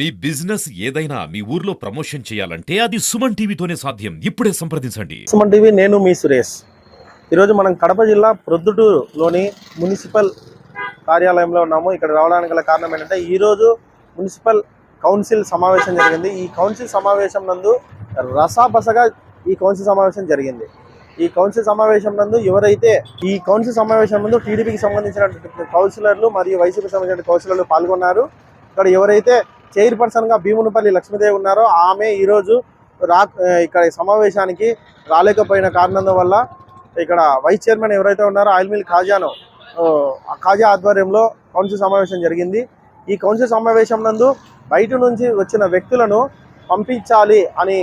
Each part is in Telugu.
మీ బిజినెస్ ఏదైనా మీ ఊర్లో ప్రమోషన్ చేయాలంటే అది సుమన్ టీవీతోనే సాధ్యం. ఇప్పుడే సంప్రదించండి. సుమన్ టీవీ, నేను మీ సురేష్. ఈరోజు మనం కడప జిల్లా ప్రొద్దుటూరులోని మున్సిపల్ కార్యాలయంలో ఉన్నాము. ఇక్కడ రావడానికి గల కారణం ఏంటంటే ఈరోజు మున్సిపల్ కౌన్సిల్ సమావేశం జరిగింది. ఈ కౌన్సిల్ సమావేశం నందు రసాబసగా ఈ కౌన్సిల్ సమావేశం జరిగింది. ఈ కౌన్సిల్ సమావేశం నందు టీడీపీకి సంబంధించిన కౌన్సిలర్లు మరియు వైసీపీకి సంబంధించిన కౌన్సిలర్లు పాల్గొన్నారు. ఇక్కడ ఎవరైతే చైర్పర్సన్గా భీమునిపల్లి లక్ష్మీదేవి ఉన్నారో ఆమె ఈరోజు ఇక్కడ సమావేశానికి రాలేకపోయిన కారణం వల్ల ఇక్కడ వైస్ చైర్మన్ ఎవరైతే ఉన్నారో ఆయిల్ మిల్ ఖాజా ఆధ్వర్యంలో కౌన్సిల్ సమావేశం జరిగింది. ఈ కౌన్సిల్ సమావేశం నందు బయట నుంచి వచ్చిన వ్యక్తులను పంపించాలి అని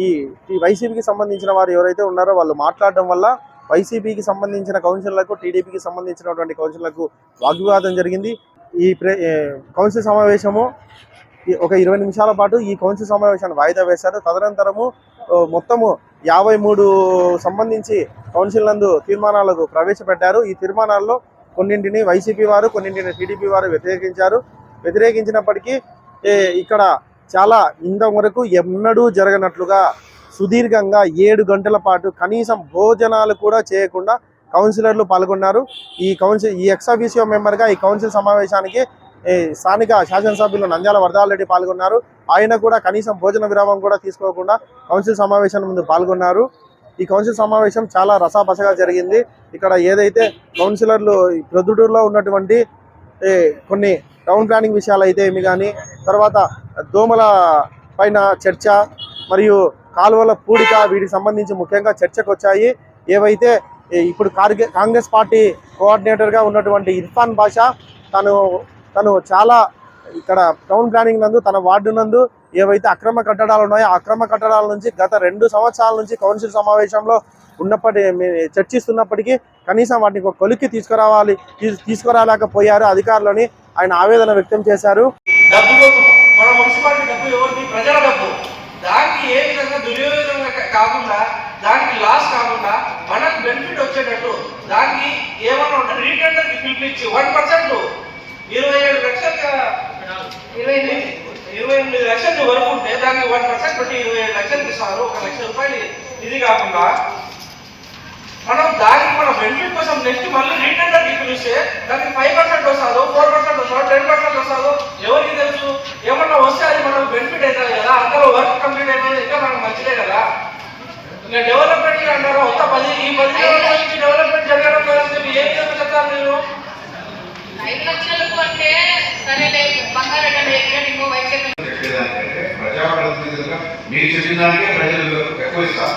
ఈ వైసీపీకి సంబంధించిన వారు ఎవరైతే ఉన్నారో వాళ్ళు మాట్లాడడం వల్ల వైసీపీకి సంబంధించిన కౌన్సిలర్లకు టీడీపీకి సంబంధించినటువంటి కౌన్సిలర్లకు వాగ్వివాదం జరిగింది. ఈ కౌన్సిల్ సమావేశము ఒక 20 నిమిషాల పాటు ఈ కౌన్సిల్ సమావేశాన్ని వాయిదా వేశారు. తదనంతరము మొత్తము 53 సంబంధించి కౌన్సిల్ నందు తీర్మానాలకు ప్రవేశపెట్టారు. ఈ తీర్మానాల్లో కొన్నింటిని వైసీపీ వారు, కొన్నింటిని టీడీపీ వారు వ్యతిరేకించినప్పటికీ ఇక్కడ చాలా ఇంతవరకు ఎన్నడూ జరగనట్లుగా సుదీర్ఘంగా 7 గంటల పాటు కనీసం భోజనాలు కూడా చేయకుండా కౌన్సిలర్లు పాల్గొన్నారు. ఈ ఎక్స్ అఫీషియో మెంబర్గా ఈ కౌన్సిల్ సమావేశానికి స్థానిక శాసనసభ్యులు నంద్యాల వరదారెడ్డి పాల్గొన్నారు. ఆయన కూడా కనీసం భోజన విరామం కూడా తీసుకోకుండా కౌన్సిల్ సమావేశం ముందు పాల్గొన్నారు. ఈ కౌన్సిల్ సమావేశం చాలా రసాబసగా జరిగింది. ఇక్కడ ఏదైతే కౌన్సిలర్లు ప్రొద్దుటూరులో ఉన్నటువంటి కొన్ని టౌన్ ప్లానింగ్ విషయాలు అయితే ఏమి కానీ, తర్వాత దోమల పైన చర్చ మరియు కాలువల పూడిక, వీటికి సంబంధించి ముఖ్యంగా చర్చకు వచ్చాయి. ఏవైతే ఇప్పుడు కాంగ్రెస్ పార్టీ కోఆర్డినేటర్గా ఉన్నటువంటి ఇర్ఫాన్ బాషా తను చాలా ఇక్కడ టౌన్ ప్లానింగ్ నందు తన వార్డు నందు ఏవైతే అక్రమ కట్టడాలు ఉన్నాయో ఆ అక్రమ కట్టడాల నుంచి గత 2 సంవత్సరాల నుంచి కౌన్సిల్ సమావేశంలో చర్చిస్తున్నప్పటికీ కనీసం వాటిని ఒక కొలిక్కి తీసుకురాలేకపోయారు అధికారులని ఆయన ఆవేదన వ్యక్తం చేశారు. దానికి ఏ విధంగా దుర్యోగం కాకుండా, దానికి లాస్ కాకుండా మనకు బెనిఫిట్ వచ్చేటట్టు దానికి ఏమన్నా ఉంటే రీటెండర్కి పిలిపించి 1% 27 లక్షలు వరకు ఉంటే దానికి 1% పెట్టి 27 లక్షలు ఇస్తారు. 1 లక్ష రూపాయలు ఇది కాకుండా మనం దానికి మన బెనిఫిట్ కోసం నెక్స్ట్ మళ్ళీ రీటెండర్కి పిలిస్తే దానికి 5% వస్తుందో, 4% వస్తుందో, 10% వస్తుందో ఎవరికి తెలుసు. ఏమన్నా వస్తే అది మనకు బెనిఫిట్ అవుతుంది కదా. అందులో వర్క్ కంప్లీట్ అయిపోయింది, ఇంకా మనకు మంచిదే కదా. ఇంకా డెవలప్మెంట్ అంటారు మొత్తం 10 నుంచి డెవలప్మెంట్ జరగడం లేదని ఏం చెప్తారు మీరు? 5 లక్షలకు అంటే సరేలే, బంగారెడ్డి ప్రజాప్రతినిధులుగా మీరు చెప్పిన దానికే ప్రజలు ఎక్కువ ఇస్తారు.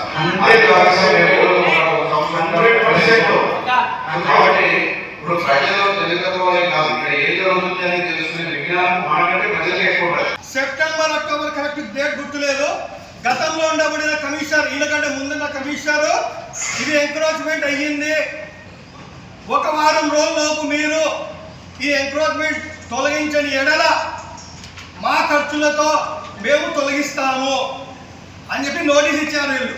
కాబట్టి ఇప్పుడు ప్రజలు తెలుసుకోవాలే కాదు, ఇక్కడ ఏం జరుగుతుంది అనేది తెలుసుకునే విజ్ఞానం మాట్లాడే ప్రజలకి ఎక్కువ. సెప్టెంబర్, అక్టోబర్ కరెక్ట్ డేట్ గుర్తులేదు. గతంలో ఉండబడిన కమిషనర్, ఈయనకంటే ముందున్న కమిషనర్ ఇది ఎంక్రోచ్మెంట్ అయ్యింది, 1 వారం రోజులలోపు మీరు ఈ ఎంక్రోచ్మెంట్ తొలగించని ఎడల మా ఖర్చులతో మేము తొలగిస్తాము అని చెప్పి నోటీస్ ఇచ్చారు వీళ్ళు.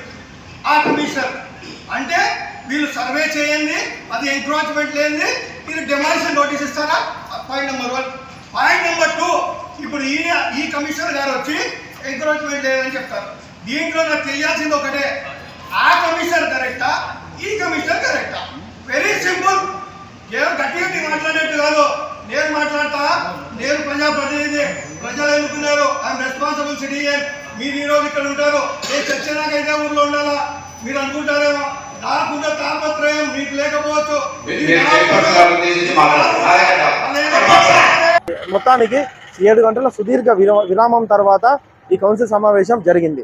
ఆ కమిషనర్ అంటే వీళ్ళు సర్వే చేయండి, అది ఎంక్రోచ్మెంట్ లేనిది మీరు డెమాలిషన్ నోటీస్ ఇస్తారా? Point number 1. పాయింట్ నెంబర్ 2, ఇప్పుడు ఈ కమిషనర్ గారు వచ్చి ఎంక్రోచ్మెంట్ లేదని చెప్తారు. దీంట్లో నాకు తెలియాల్సింది ఒకటే, ఆ కమిషనర్ కరెక్టా, ఈ కమిషనర్ కరెక్టా? Very simple. ఏదో గట్టిగా మాట్లాడేట్టు కాదు. నేను మాట్లాడతా, నేను ప్రజాప్రతినిధి, ప్రజలు ఎన్నుకున్నారు, ఐఎమ్ రెస్పాన్సిబుల్ సిటిజన్. మీరు ఈరోజు ఇక్కడ ఉంటారు, నేను చచ్చినాకైతే ఊర్లో ఉండాలా మీరు అనుకుంటారేమో. నాకున్న తాపత్రయం మీకు లేకపోవచ్చు. మొత్తానికి 7 గంటల సుదీర్ఘ విరామం తర్వాత ఈ కౌన్సిల్ సమావేశం జరిగింది.